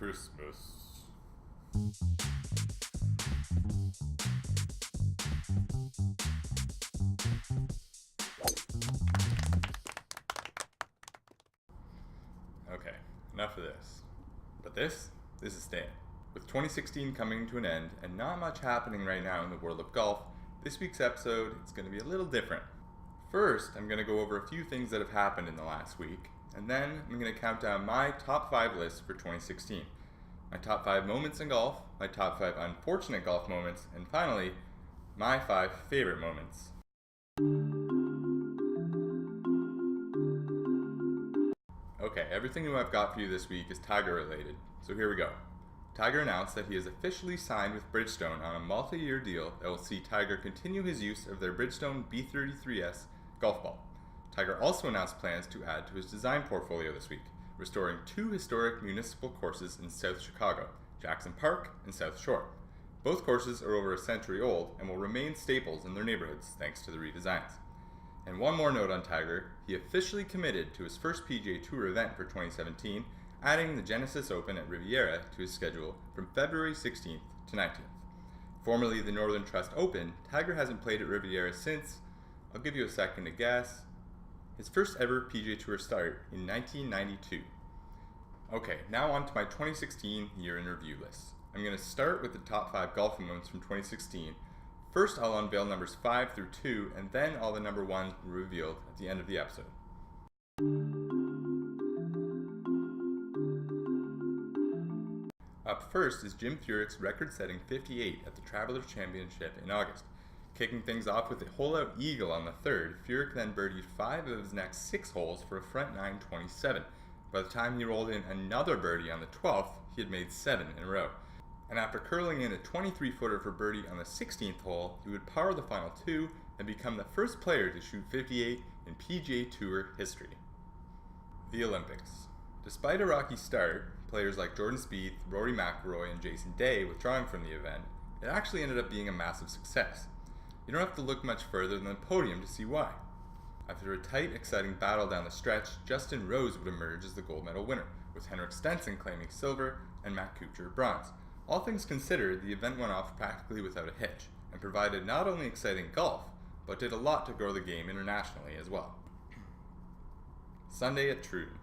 Christmas. Okay, enough of this. But this is staying. With 2016 coming to an end and not much happening right now in the world of golf, this week's episode is going to be a little different. First, I'm going to go over a few things that have happened in the last week, and then I'm going to count down my top 5 lists for 2016. My top 5 moments in golf, my top 5 unfortunate golf moments, and finally, my 5 favorite moments. Okay, everything I've got for you this week is Tiger related, so here we go. Tiger announced that he has officially signed with Bridgestone on a multi-year deal that will see Tiger continue his use of their Bridgestone B33S golf ball. Tiger also announced plans to add to his design portfolio this week, restoring 2 historic municipal courses in South Chicago, Jackson Park and South Shore. Both courses are over a century old and will remain staples in their neighborhoods thanks to the redesigns. And one more note on Tiger, he officially committed to his first PGA Tour event for 2017, adding the Genesis Open at Riviera to his schedule from February 16th to 19th. Formerly the Northern Trust Open, Tiger hasn't played at Riviera since, I'll give you a second to guess, his first ever PGA Tour start in 1992. Okay, now on to my 2016 year in review list. I'm going to start with the top 5 golf moments from 2016. First, I'll unveil numbers 5 through 2, and then all the number 1s will be revealed at the end of the episode. Up first is Jim Furyk's record-setting 58 at the Travelers Championship in August. Kicking things off with a hole-out eagle on the 3rd, Furyk then birdied 5 of his next 6 holes for a front 9-27. By the time he rolled in another birdie on the 12th, he had made 7 in a row. And after curling in a 23-footer for birdie on the 16th hole, he would par the final 2 and become the first player to shoot 58 in PGA Tour history. The Olympics. Despite a rocky start, players like Jordan Spieth, Rory McIlroy, and Jason Day withdrawing from the event, it actually ended up being a massive success. You don't have to look much further than the podium to see why. After a tight, exciting battle down the stretch, Justin Rose would emerge as the gold medal winner, with Henrik Stenson claiming silver and Matt Kuchar bronze. All things considered, the event went off practically without a hitch, and provided not only exciting golf, but did a lot to grow the game internationally as well. Sunday at Troon.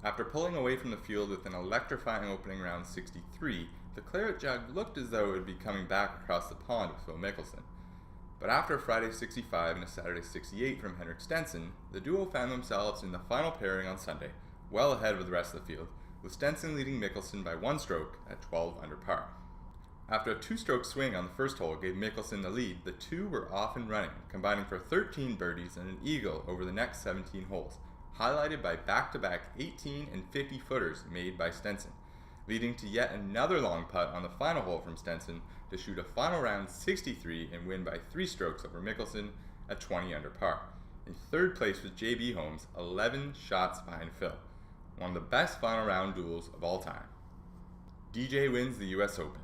After pulling away from the field with an electrifying opening round 63, the Claret Jug looked as though it would be coming back across the pond with Phil Mickelson. But after a Friday 65 and a Saturday 68 from Henrik Stenson, the duo found themselves in the final pairing on Sunday, well ahead of the rest of the field, with Stenson leading Mickelson by 1 stroke at 12 under par. After a 2-stroke swing on the first hole gave Mickelson the lead, the two were off and running, combining for 13 birdies and an eagle over the next 17 holes, highlighted by back-to-back 18 and 50 footers made by Stenson, leading to yet another long putt on the final hole from Stenson to shoot a final round 63 and win by 3 strokes over Mickelson at 20 under par. In 3rd place was JB Holmes, 11 shots behind Phil. One of the best final round duels of all time. DJ wins the US Open.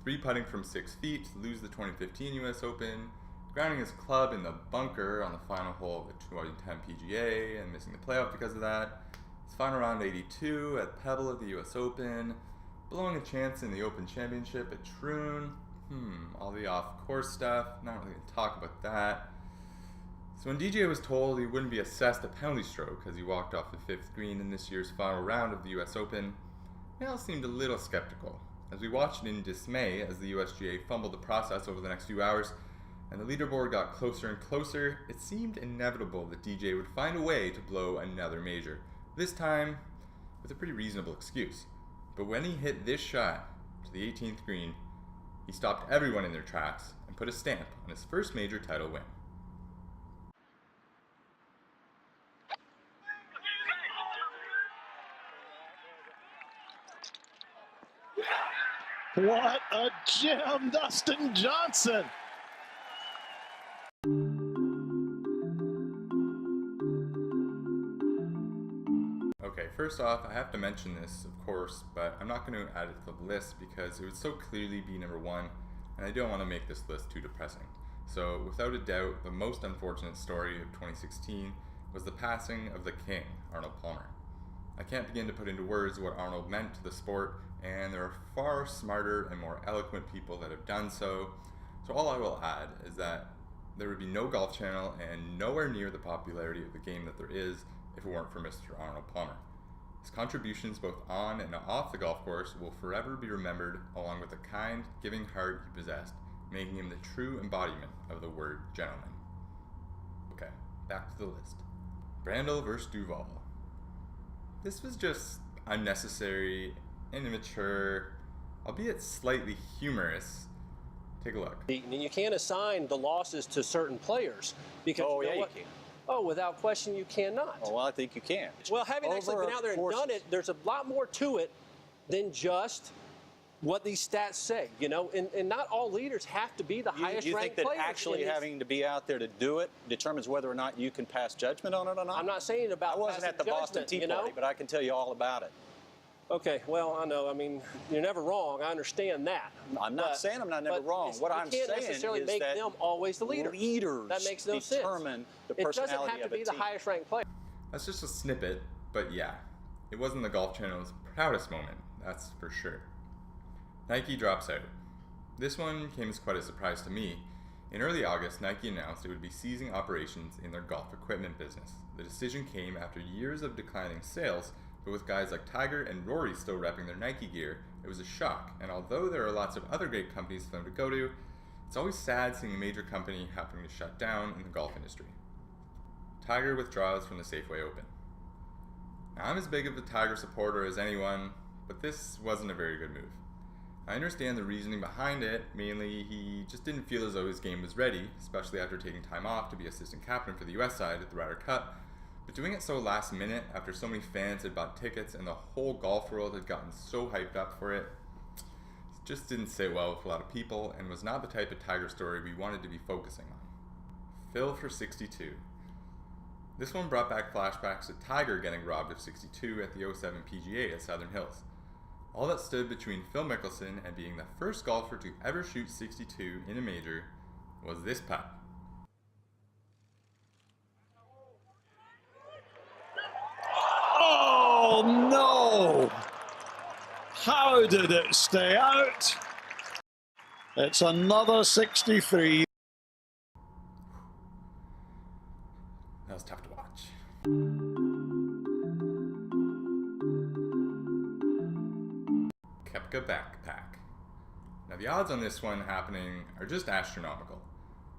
3 putting from 6 feet to lose the 2015 US Open, grounding his club in the bunker on the final hole of the 2010 PGA and missing the playoff because of that. His final round 82 at Pebble at the US Open, blowing a chance in the Open Championship at Troon. All the off-course stuff, not really going to talk about that. So when DJ was told he wouldn't be assessed a penalty stroke as he walked off the 5th green in this year's final round of the US Open, we all seemed a little skeptical, as we watched in dismay as the USGA fumbled the process over the next few hours, and the leaderboard got closer and closer. It seemed inevitable that DJ would find a way to blow another major, this time with a pretty reasonable excuse. But when he hit this shot to the 18th green, he stopped everyone in their tracks and put a stamp on his first major title win. What a gem, Dustin Johnson! Okay, first off, I have to mention this, of course, but I'm not going to add it to the list because it would so clearly be number 1, and I don't want to make this list too depressing. So, without a doubt, the most unfortunate story of 2016 was the passing of the King, Arnold Palmer. I can't begin to put into words what Arnold meant to the sport, and there are far smarter and more eloquent people that have done so. So all I will add is that there would be no Golf Channel and nowhere near the popularity of the game that there is if it weren't for Mr. Arnold Palmer. His contributions both on and off the golf course will forever be remembered, along with the kind, giving heart he possessed, making him the true embodiment of the word gentleman. Okay, back to the list. Brandel versus Duval. This was just unnecessary and immature, albeit slightly humorous. Take a look. You can't assign the losses to certain players because you can. Oh, without question, you cannot. Oh, well, I think you can. Well, having actually been out there and done it, there's a lot more to it than just what these stats say, you know, and not all leaders have to be the highest ranked players. You think that actually having to be out there to do it determines whether or not you can pass judgment on it or not? I'm not saying about I wasn't at the Boston Tea Party, but I can tell you all about it. Okay, well, I know. I mean, you're never wrong. I understand that. I'm not saying I'm not never wrong. What I'm saying is that necessarily make them always the leader. Leaders that makes no determine sense. The personality it doesn't have to be the highest ranked player. That's just a snippet, but yeah, it wasn't the Golf Channel's proudest moment, that's for sure. Nike drops out. This one came as quite a surprise to me. In early August, Nike announced it would be ceasing operations in their golf equipment business. The decision came after years of declining sales, but with guys like Tiger and Rory still repping their Nike gear, it was a shock. And although there are lots of other great companies for them to go to, it's always sad seeing a major company having to shut down in the golf industry. Tiger withdraws from the Safeway Open. Now, I'm as big of a Tiger supporter as anyone, but this wasn't a very good move. I understand the reasoning behind it. Mainly, he just didn't feel as though his game was ready, especially after taking time off to be assistant captain for the US side at the Ryder Cup. But doing it so last minute, after so many fans had bought tickets and the whole golf world had gotten so hyped up for it, just didn't sit well with a lot of people and was not the type of Tiger story we wanted to be focusing on. Phil for 62. This one brought back flashbacks to Tiger getting robbed of 62 at the 07 PGA at Southern Hills. All that stood between Phil Mickelson and being the first golfer to ever shoot 62 in a major was this putt. Oh no! How did it stay out? It's another 63. That was tough to watch. Koepka backpack. Now the odds on this one happening are just astronomical.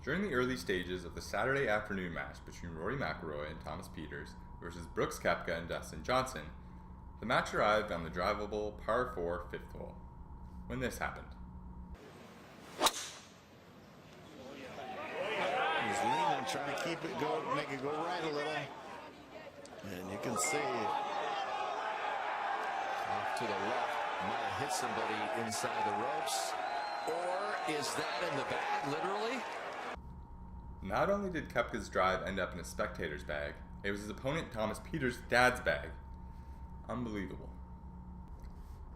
During the early stages of the Saturday afternoon match between Rory McIlroy and Thomas Pieters versus Brooks Koepka and Dustin Johnson, the match arrived on the drivable par 4 fifth hole, when this happened. He's leaning, trying to keep it go, make it go right a little. And you can see off to the left, might have hit somebody inside the ropes. Or is that in the bag, literally? Not only did Koepka's drive end up in a spectator's bag, it was his opponent Thomas Pieters' dad's bag. Unbelievable.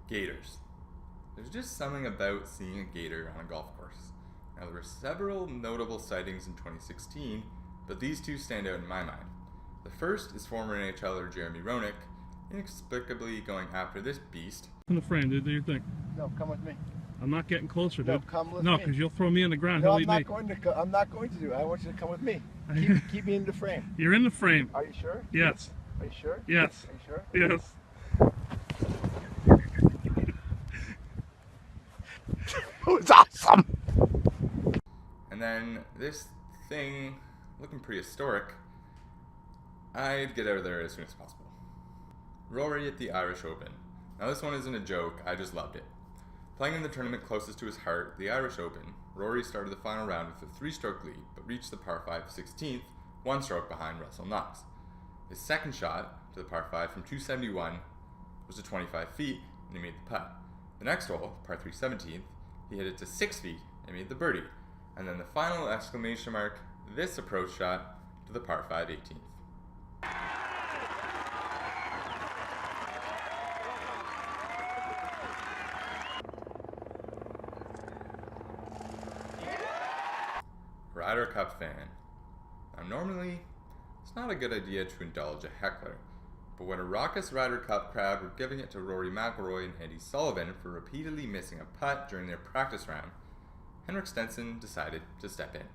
Gators. There's just something about seeing a gator on a golf course. Now, there were several notable sightings in 2016, but these two stand out in my mind. The first is former NHLer Jeremy Roenick, inexplicably going after this beast. In the frame, dude, do your thing. No, come with me. I'm not getting closer, dude. No, come with me. No, because you'll throw me in the ground. No, He'll I'm eat not me. going to. I'm not going to do it. I want you to come with me. Keep me in the frame. You're in the frame. Are you sure? Yes. Are you sure? Yes. Are you sure? Yes. It was awesome. And then this thing, looking prehistoric, I'd get out of there as soon as possible. Rory at the Irish Open. Now this one isn't a joke, I just loved it. Playing in the tournament closest to his heart, the Irish Open, Rory started the final round with a 3-stroke lead, but reached the par 5 16th, 1 stroke behind Russell Knox. His second shot, to the par 5 from 271, was to 25 feet, and he made the putt. The next hole, par 3 17th, he hit it to 6 feet, and made the birdie. And then the final exclamation mark, this approach shot, to the par 5 18th. Ryder Cup fan. Now normally, it's not a good idea to indulge a heckler, But when a raucous Ryder Cup crowd were giving it to Rory McIlroy and Andy Sullivan for repeatedly missing a putt during their practice round, Henrik Stenson decided to step in.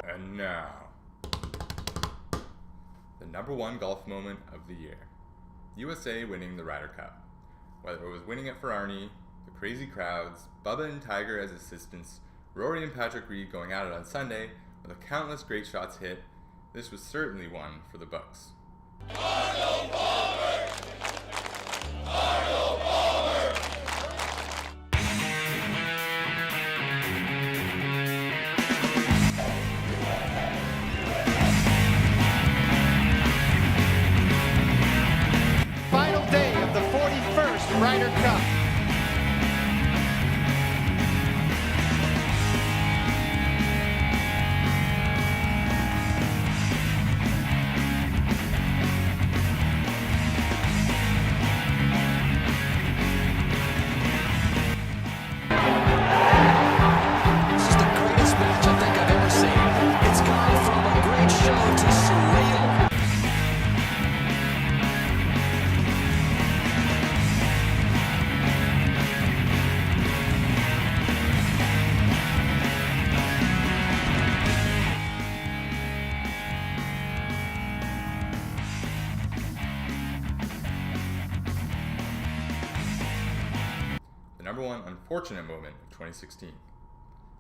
And now, the number one golf moment of the year. USA winning the Ryder Cup. Whether it was winning it for Arnie, the crazy crowds, Bubba and Tiger as assistants, Rory and Patrick Reed going at it on Sunday, or the countless great shots hit, this was certainly one for the books. Arnold Palmer! Arnold Palmer! Final day of the 41st Ryder Cup. This is the greatest match I think I've ever seen. It's gone from a great show to surreal. The number one unfortunate moment of 2016.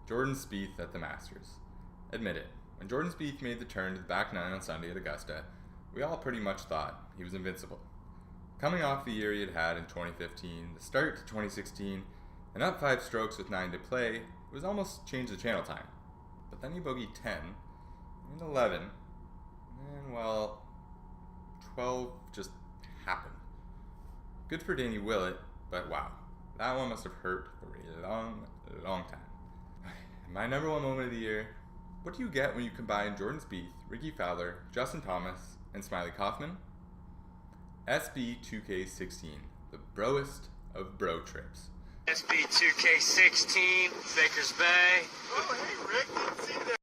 Jordan Spieth at the Masters. Admit it, when Jordan Spieth made the turn to the back nine on Sunday at Augusta, we all pretty much thought he was invincible. Coming off the year he had had in 2015, the start to 2016, and up 5 strokes with 9 to play, it was almost change the channel time. But then he bogeyed 10, and 11, and well, 12 just happened. Good for Danny Willett, but wow. That one must have hurt for a long, long time. My number one moment of the year, what do you get when you combine Jordan Spieth, Ricky Fowler, Justin Thomas, and Smiley Kaufman? SB2K16, the broest of bro trips. SB2K16, Baker's Bay. Oh, hey, Rick, didn't see that.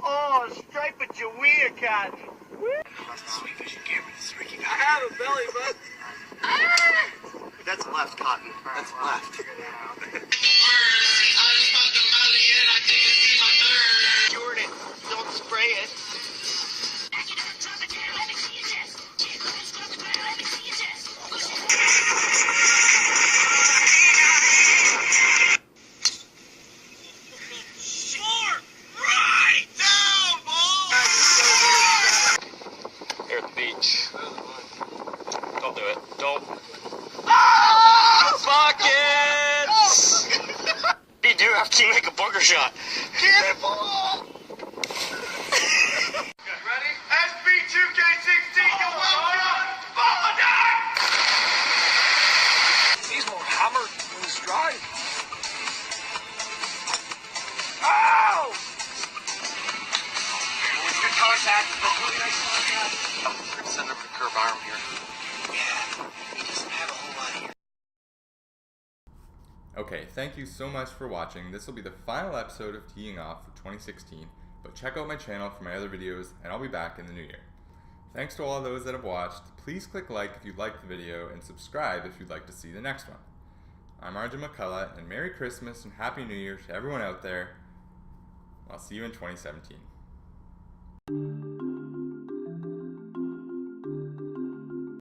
Oh, stripe at your weir cotton. Sweet fishing camera, this is Ricky. I have a belly, bud. That's left, Cotton. That's left. Jordan, don't spray it. Don't do it. Don't. Buckets! You do have to make a bunker shot. Get it, ball! Ready? SB2K16, you're welcome! Ball done! He's more hammered when he's dry. Oh! Good contact. Really nice contact. We're gonna send him a curve arm here. Yeah, he doesn't have a whole lot here. Okay, thank you so much for watching. This will be the final episode of Teeing Off for 2016, but check out my channel for my other videos, and I'll be back in the new year. Thanks to all those that have watched. Please click like if you liked the video, and subscribe if you'd like to see the next one. I'm Arjun McCullough, and Merry Christmas and Happy New Year to everyone out there. I'll see you in 2017.